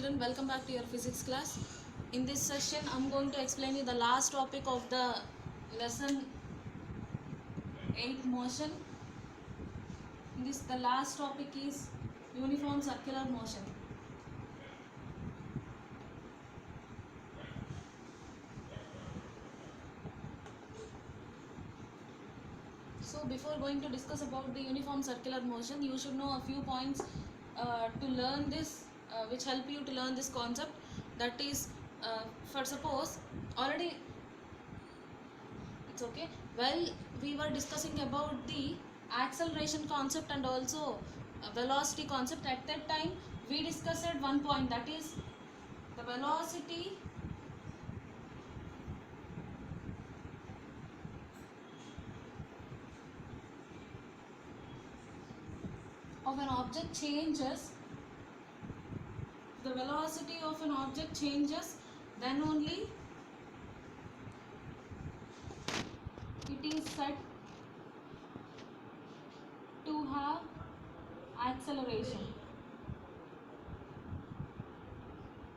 children, welcome back to your physics class. In this session I'm going to explain you the last topic of the lesson 8 motion. The last topic is uniform circular motion. So before going to discuss about the uniform circular motion, you should know a few points to learn this, which help you to learn this concept. That is, for suppose already it's okay. Well, we were discussing about the acceleration concept and also velocity concept. At that time, we discussed one point, that is the velocity of an object changes. The velocity of an object changes, then only it is said to have acceleration.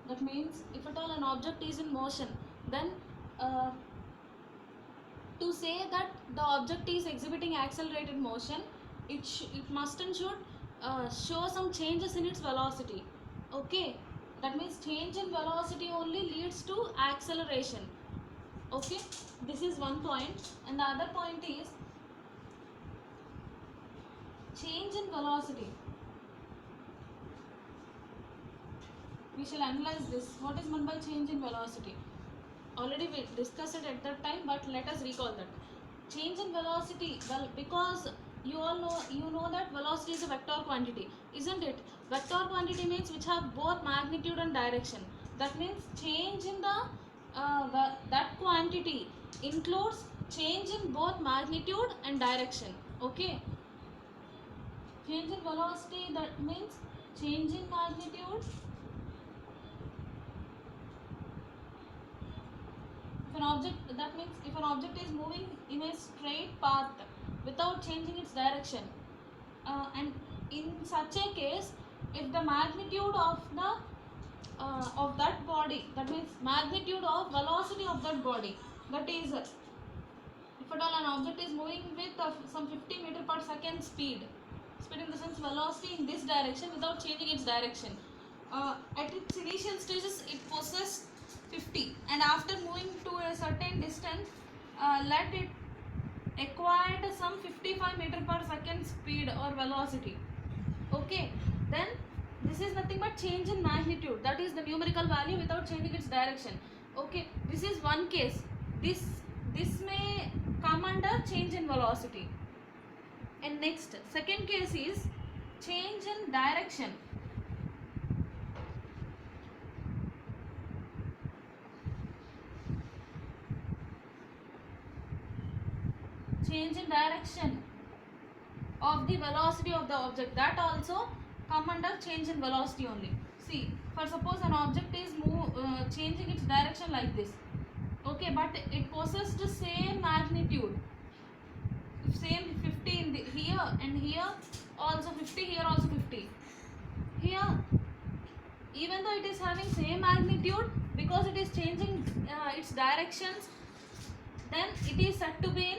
That means if at all an object is in motion, then to say that the object is exhibiting accelerated motion, it must and should show some changes in its velocity. Okay, that means change in velocity only leads to acceleration. Okay, this is one point, and the other point is change in velocity. We shall analyze this. What is meant by change in velocity? Already we discussed it at that time, but let us recall that. Change in velocity, well, because you know that velocity is a vector quantity, isn't it? Vector quantity means which have both magnitude and direction. That means change in that quantity includes change in both magnitude and direction. Okay, change in velocity, that means change in magnitude. If an object, that means if an object is moving in a straight path without changing its direction, and in such a case, if the magnitude of that body, that means magnitude of velocity of that body, that is, if at all an object is moving with some 50 meter per second speed in the sense velocity in this direction without changing its direction, at its initial stages it possesses 50, and after moving to a certain distance, let it acquired some 55 meter per second speed or velocity. Okay, then this is nothing but change in magnitude, that is the numerical value without changing its direction. Okay, this is one case. This may come under change in velocity. And next, second case is change in direction. Change in direction of the velocity of the object, that also come under change in velocity only. See, for suppose an object is changing its direction like this. Okay, but it possesses the same magnitude. If same 50 in here and here also 50, here also 50. Here, even though it is having same magnitude, because it is changing its directions, then it is said to be in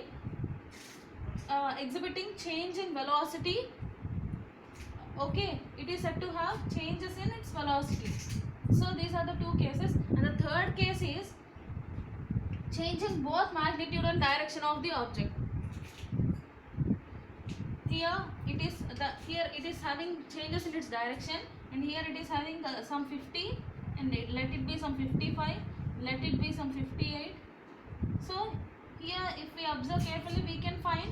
exhibiting change in velocity. Okay, it is said to have changes in its velocity. So these are the two cases, and the third case is change in both magnitude and direction of the object. Here it is having changes in its direction, and here it is having some 50, and let it be some 55, let it be some 58. So here, if we observe carefully, we can find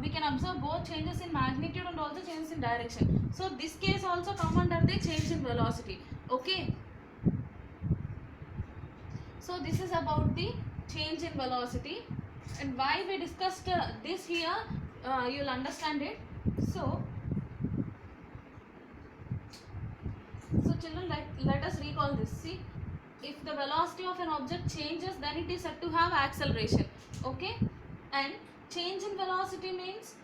we can observe both changes in magnitude and also changes in direction. So this case also come under the change in velocity. Okay, so this is about the change in velocity, and why we discussed this here, you'll understand it. So children, let us recall this. See, if the velocity of an object changes, then it is said to have acceleration. Okay, and change in velocity means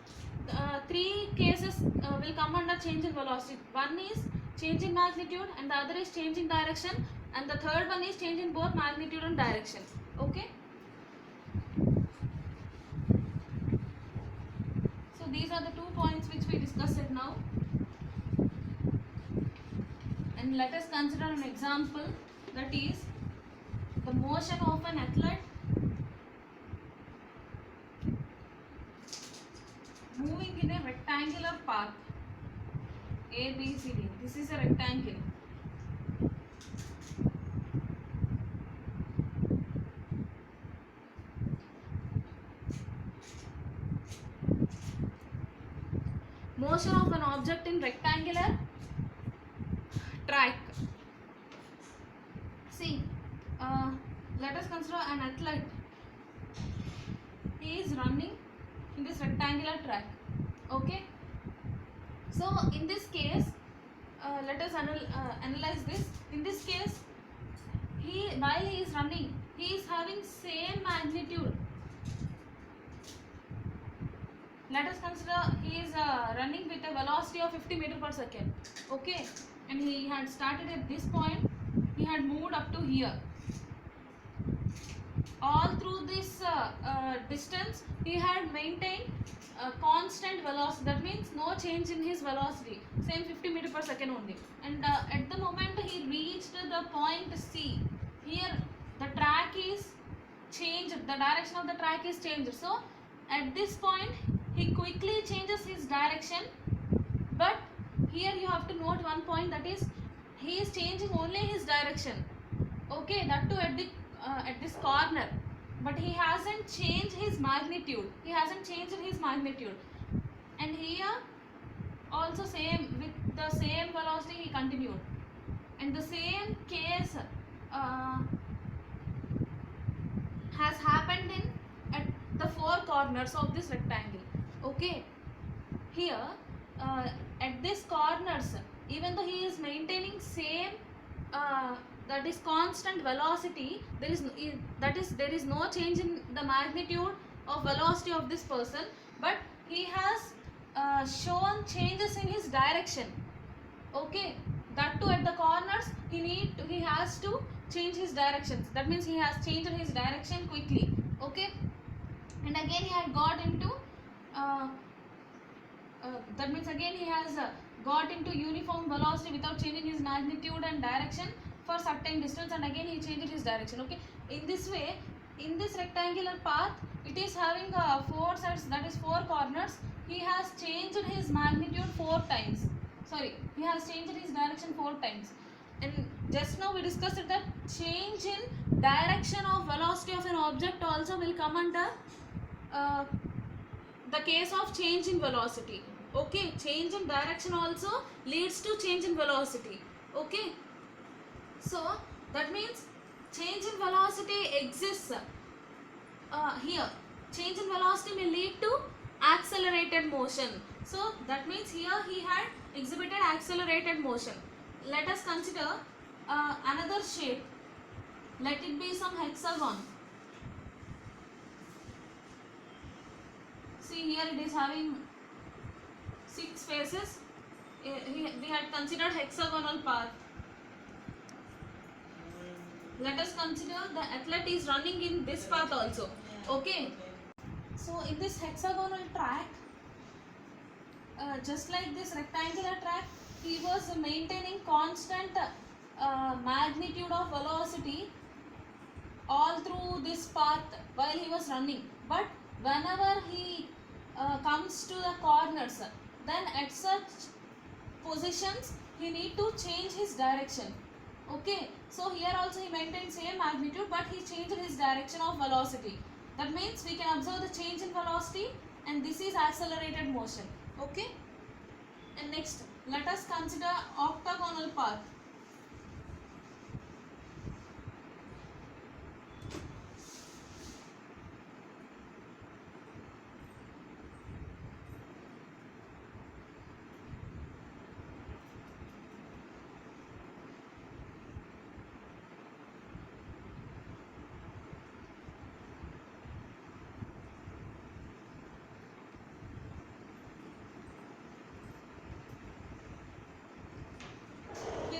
three cases will come under change in velocity. One is change in magnitude, and the other is change in direction, and the third one is change in both magnitude and direction. Okay, so these are the 2 points which we discussed now, and let us consider an example, that is the motion of an athlete moving in a rectangular path A, B, C, D. This is a rectangle. Motion of an object in rectangular track. See, let us consider an athlete. He is running in this rectangular track. Okay. So in this case, let us analyze this. In this case, while he is running, he is having same magnitude. Let us consider he is running with a velocity of 50 meter per second. Okay, and he had started at this point. He had moved up to here. All through this distance, he had maintained constant velocity. That means no change in his velocity. Same 50 meter per second only. And at the moment he reached the point C, here the track is changed. The direction of the track is changed. So at this point he quickly changes his direction. But here you have to note one point, that is he is changing only his direction. Okay, that too at this corner, but he hasn't changed his magnitude. He hasn't changed his magnitude. And here also same, with the same velocity he continued. And the same case has happened at the 4 corners of this rectangle. Okay, here at this corners, even though he is maintaining same that is constant velocity, there is no change in the magnitude of velocity of this person, but he has shown changes in his direction. Okay, that too at the corners he has to change his directions. That means he has changed his direction quickly. Okay, and again he had got into that means again he has got into uniform velocity without changing his magnitude and direction for certain distance, and again he changed his direction. Okay, in this way, in this rectangular path, it is having 4 sides, that is 4 corners. He has changed his magnitude 4 times. Sorry, he has changed his direction 4 times. And just now we discussed that change in direction of velocity of an object also will come under the case of change in velocity. Okay, change in direction also leads to change in velocity. Okay, so that means change in velocity exists here. Change in velocity may lead to accelerated motion. So that means here he had exhibited accelerated motion. Let us consider another shape. Let it be some hexagon. See, here it is having 6 faces. We had considered hexagonal path. Let us consider the athlete is running in this path also. Okay. So in this hexagonal track, just like this rectangular track, he was maintaining constant magnitude of velocity all through this path while he was running. But whenever he comes to the corners, then at such positions he need to change his direction. Okay, so here also he maintained same magnitude, but he changed his direction of velocity. That means we can observe the change in velocity, and this is accelerated motion. Okay, and next let us consider octagonal path.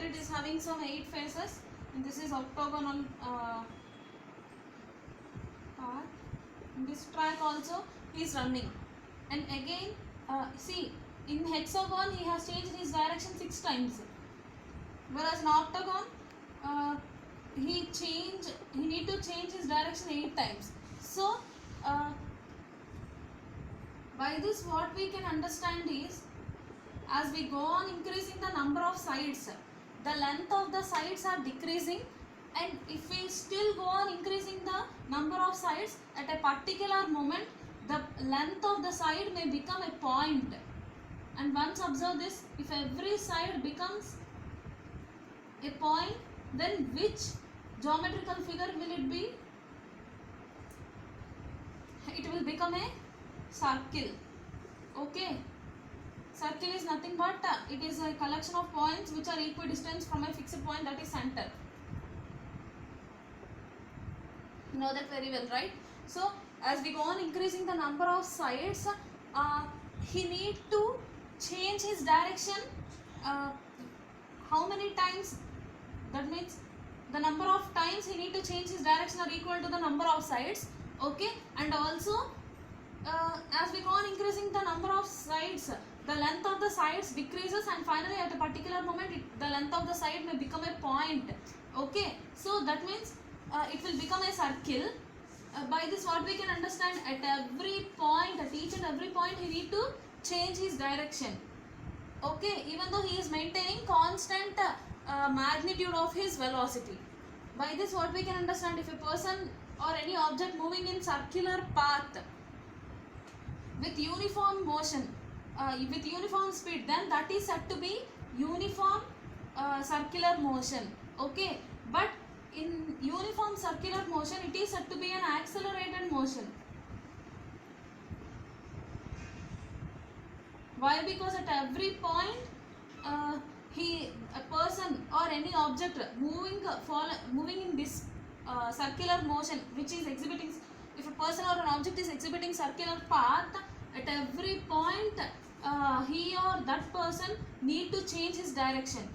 it is having some 8 faces, and this is octagonal part. In this track also he is running, and again see, in hexagon he has changed his direction 6 times, whereas in octagon he need to change his direction 8 times. So by this what we can understand is, as we go on increasing the number of sides, the length of the sides are decreasing, and if we still go on increasing the number of sides, at a particular moment the length of the side may become a point. And once observe this, if every side becomes a point, then which geometrical figure will it be? It will become a circle. Okay, circle is nothing but it is a collection of points which are equidistant from a fixed point, that is center. You know that very well, right? So as we go on increasing the number of sides, he need to change his direction how many times? That means the number of times he need to change his direction are equal to the number of sides. Okay, and also as we go on increasing the number of sides, the length of the sides decreases, and finally at a particular moment the length of the side may become a point. Okay, so that means it will become a circle. By this what we can understand, at every point, at each and every point he need to change his direction. Okay, even though he is maintaining constant magnitude of his velocity. By this what we can understand, if a person or any object moving in circular path with uniform motion, with uniform speed, then that is said to be uniform circular motion. Okay, but in uniform circular motion it is said to be an accelerated motion. Why? Because at every point a person or any object moving in this circular motion, which is exhibiting, if a person or an object is exhibiting circular path, at every point he or that person need to change his direction.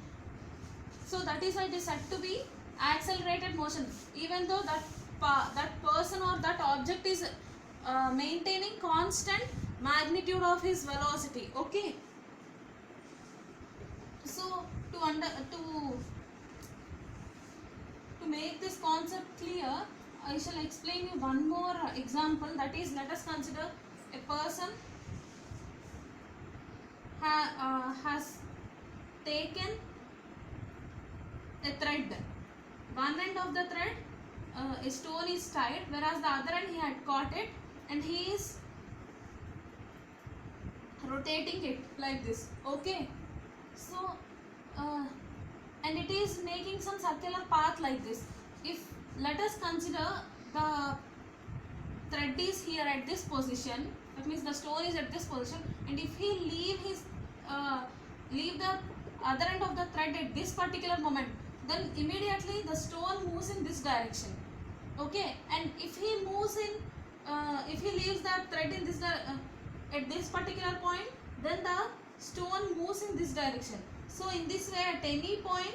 So that is why it is said to be accelerated motion, even though that person or that object is maintaining constant magnitude of his velocity. Okay, so to make this concept clear, I shall explain you one more example. That is, let us consider a person has taken a thread. One end of the thread, a stone is tied, whereas the other end he had caught it, and he is rotating it like this. Okay, so and it is making some circular path like this. If let us consider the thread is here at this position, that means the stone is at this position, and if he leave the other end of the thread at this particular moment, then immediately the stone moves in this direction. Okay, and if he moves in, if he leaves the thread in this at this particular point, then the stone moves in this direction. So in this way, at any point,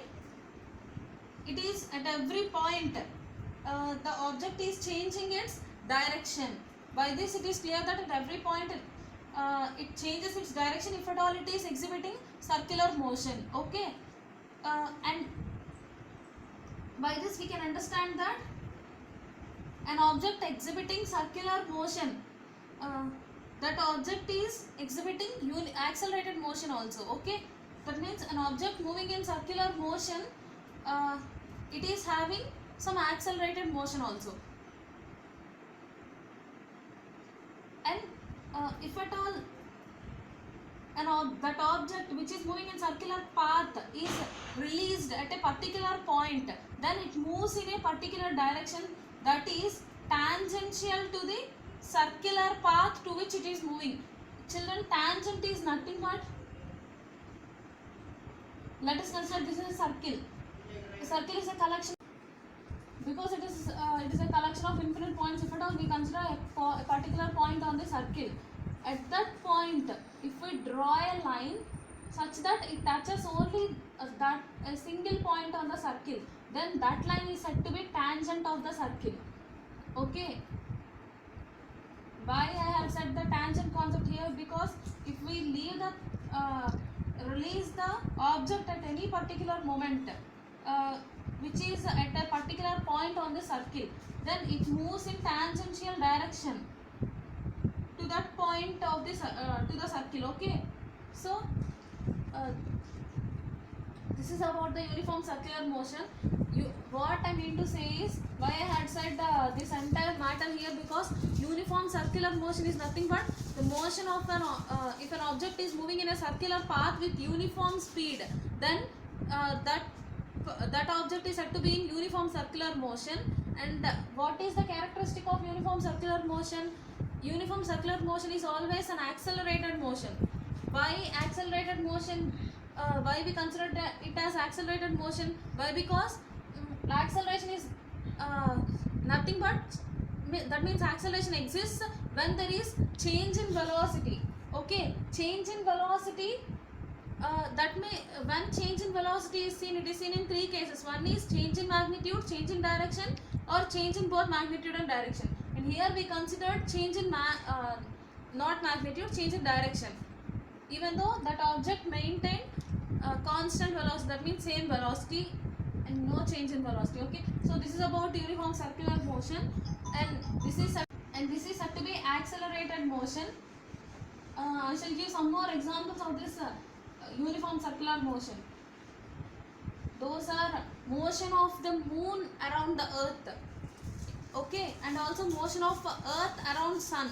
it is at every point the object is changing its direction. By this it is clear that at every point it changes its direction if at all it is exhibiting circular motion. Okay, and by this we can understand that an object exhibiting circular motion, that object is exhibiting accelerated motion also. Okay, that means an object moving in circular motion, it is having some accelerated motion also. And if at all that object which is moving in circular path is released at a particular point, then it moves in a particular direction that is tangential to the circular path to which it is moving. Children, tangent is nothing but, let us consider this is a circle. A circle is a collection, because it is a collection of infinite points. If at all we consider a particular point on the circle, at that point if we draw a line such that it touches only that a single point on the circle, then that line is said to be tangent of the circle. Okay, why I have said the tangent concept here? Because if we leave the release the object at any particular moment, uh, which is at a particular point on the circle, then it moves in tangential direction to that point of this to the circle. Okay, so uh, this is about the uniform circular motion. What I mean to say is, why I had said this entire matter here, because uniform circular motion is nothing but the motion of an if an object is moving in a circular path with uniform speed, then that object is said to be in uniform circular motion. And what is the characteristic of uniform circular motion? Uniform circular motion is always an accelerated motion. Why accelerated motion? Why we consider it as accelerated motion? Why? Because acceleration is nothing but, that means acceleration exists when there is change in velocity. Okay, change in velocity, when change in velocity is seen, it is seen in three cases. One is change in magnitude, change in direction, or change in both magnitude and direction. And here we considered change in not magnitude, change in direction, even though that object maintained constant velocity, that means same velocity and no change in velocity. Okay, so this is about uniform circular motion, and this is said to be accelerated motion. I shall give some more examples of this uniform circular motion. Those are motion of the moon around the earth, okay, and also motion of earth around sun.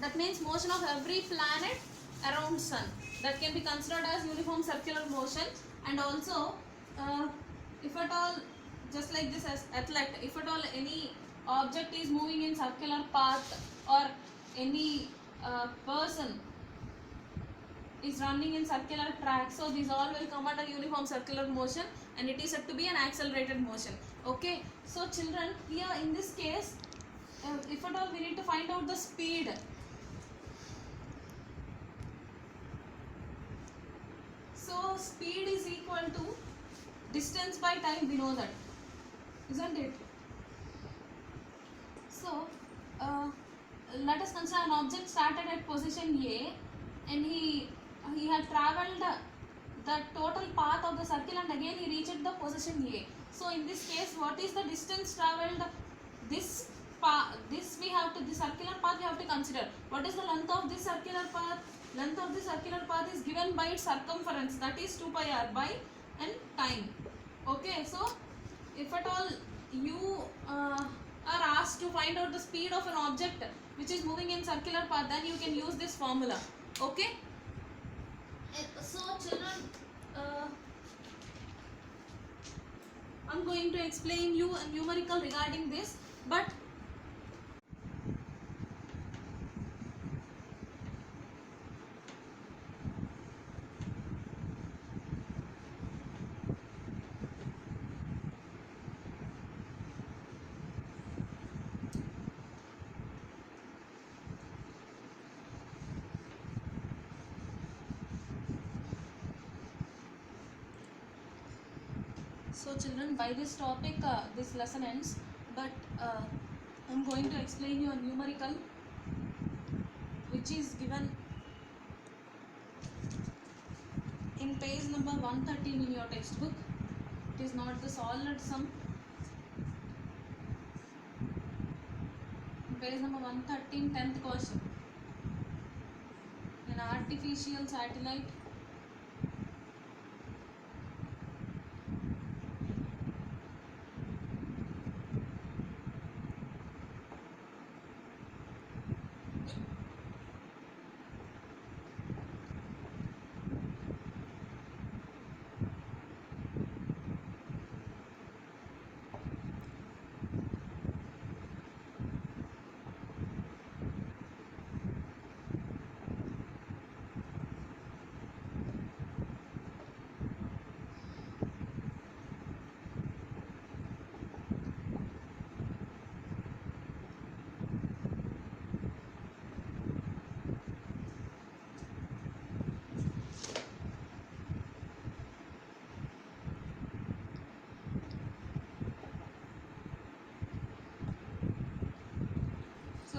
That means motion of every planet around sun, that can be considered as uniform circular motion. And also if at all, just like this as athlete, if at all any object is moving in circular path, or any person is running in circular track, so these all will come under uniform circular motion, and it is said to be an accelerated motion. Okay, so children, here in this case, if at all we need to find out the speed. So speed is equal to distance by time, we know that, isn't it? So let us consider an object started at position A, and he had travelled the total path of the circle, and again he reached the position A. So in this case, what is the distance travelled? This circular path we have to consider. What is the length of this circular path? Length of the circular path is given by its circumference, that is 2 pi r by and time. Okay, so if at all you are asked to find out the speed of an object which is moving in circular path, then you can use this formula. Okay, so children, I'm going to explain you a numerical regarding this, but so children, by this topic this lesson ends, but I'm going to explain you a numerical which is given in page number 113 in your textbook. It is not the solid sum. Page number 113, 10th question. An artificial satellite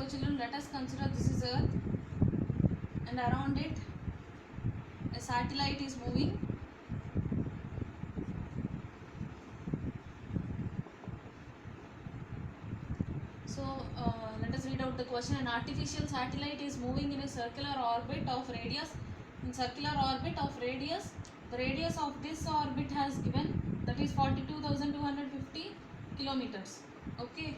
children, let us consider this is Earth, and around it a satellite is moving. So let us read out the question. An artificial satellite is moving in a circular orbit of radius. In circular orbit of radius, the radius of this orbit has given, that is 42,250 kilometers. Okay.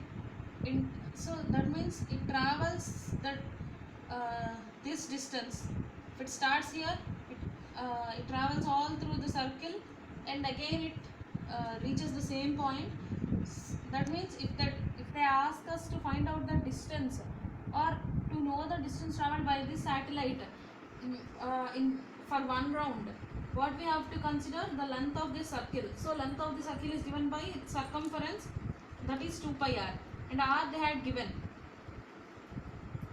So that means it travels that this distance. If it starts here, it travels all through the circle, and again it reaches the same point. That means if they ask us to find out the distance, or to know the distance traveled by this satellite for one round, what we have to consider? The length of the circle. So length of the circle is given by its circumference, that is 2 pi r, and r they had given.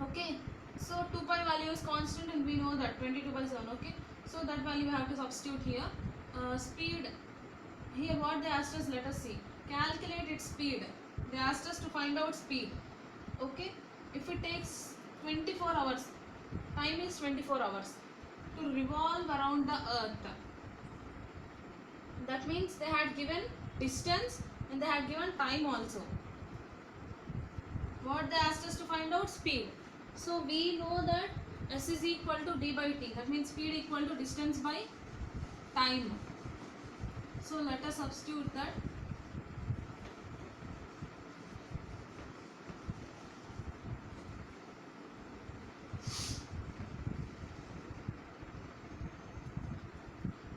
Okay, so 2 pi value is constant, and we know that 22 by 7. Okay, so that value we have to substitute here. Speed, here what they asked us, let us see. Calculate its speed. They asked us to find out speed. Okay, if it takes 24 hours, time is 24 hours to revolve around the earth. That means they had given distance and they had given time also. What they asked us to find out? Speed. So we know that S is equal to d by t. That means speed equal to distance by time. So let us substitute that.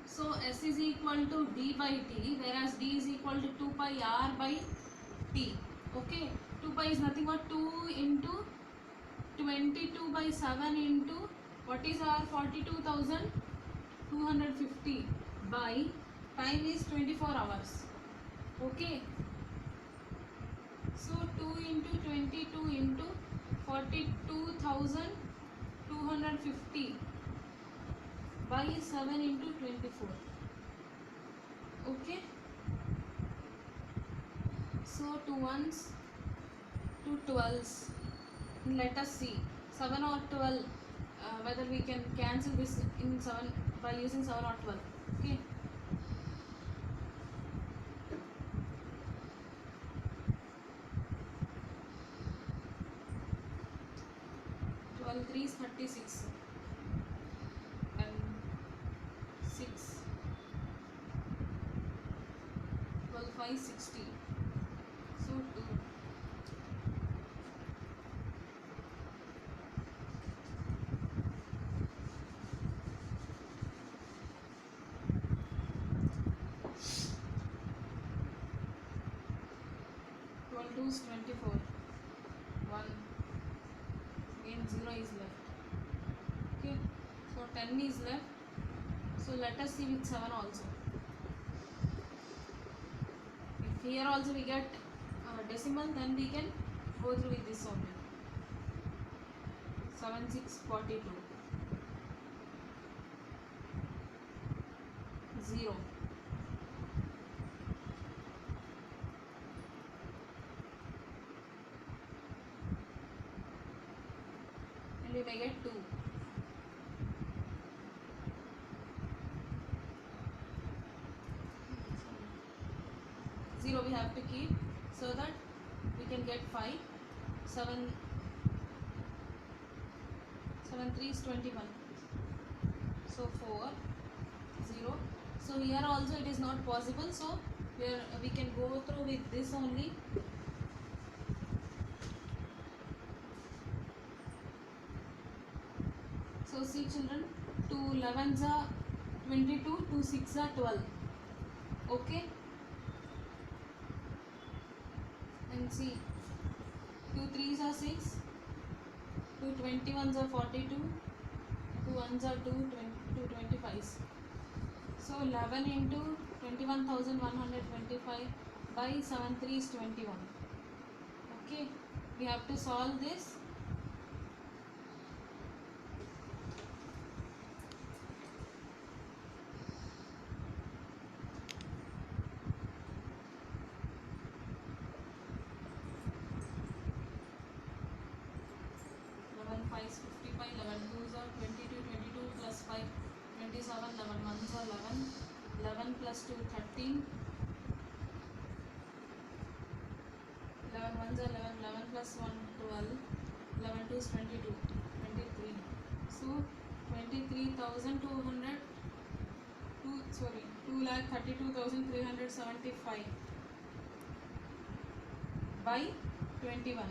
So S is equal to d by t, whereas d is equal to 2 pi r by t. Okay, 2 pi is nothing but 2 into 22 by 7 into what is our 42,250 by time is 24 hours. Okay, so 2 into 22 into 42,250 by 7 into 24. Okay, so 2 ones, 2 12s. Let us see 7 or 12, whether we can cancel this in 7 by using 7 or 12. Okay, twelve 3 is 36 and 6, 12 5 60. So 2. Two is 24. 1. Again 0 is left. Okay, so 10 is left. So let us see with 7 also. If here also we get decimal, then we can go through with this only. 7 6 42. 0. And we may get 2. 0 we have to keep, so that we can get 5. 7 3 is 21. So 4 0. So here also it is not possible, so we can go through with this only. So see children, 2 11s are 22, 2 6 are 12. Okay, and see 2 3s are 6, 2 21s are 42, 2 1s are 2 25s. So 11 into 21,125 by 7 3 is 21. Okay, we have to solve this. 5s 55, 11 2s are 22, 22 plus 5 27, 11 1s are 11, 11 plus 2 13, 11 1s are 11, 11 plus 1 12, 11 2s 22, 23. So 23,200, 2,32,375 by 21.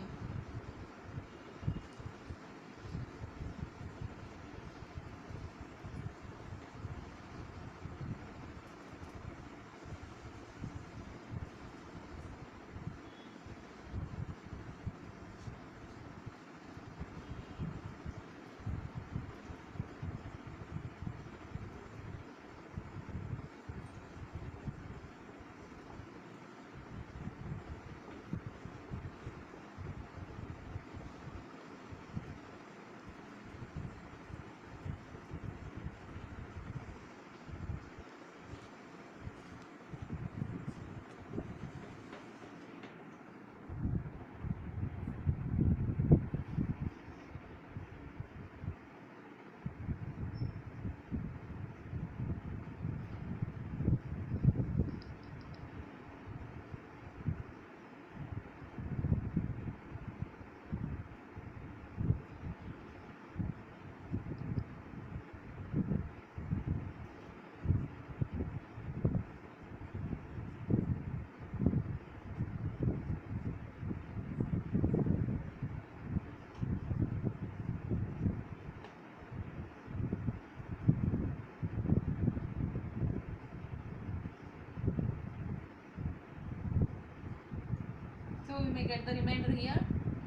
So we may get the remainder here.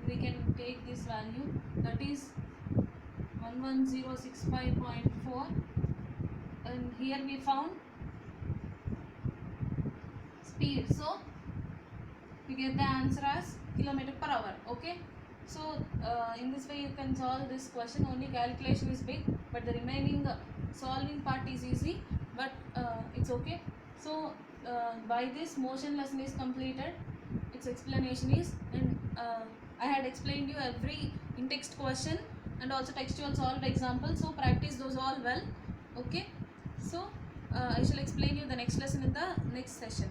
We can take this value, that is 11065.4, and here we found speed, so we get the answer as kilometer per hour. Okay, so in this way you can solve this question. Only calculation is big, but the remaining solving part is easy, but it's okay. So by this motion lesson is completed. Its explanation is, and I had explained you every in-text question and also textual solved example, so practice those all well. Okay, so I shall explain you the next lesson in the next session.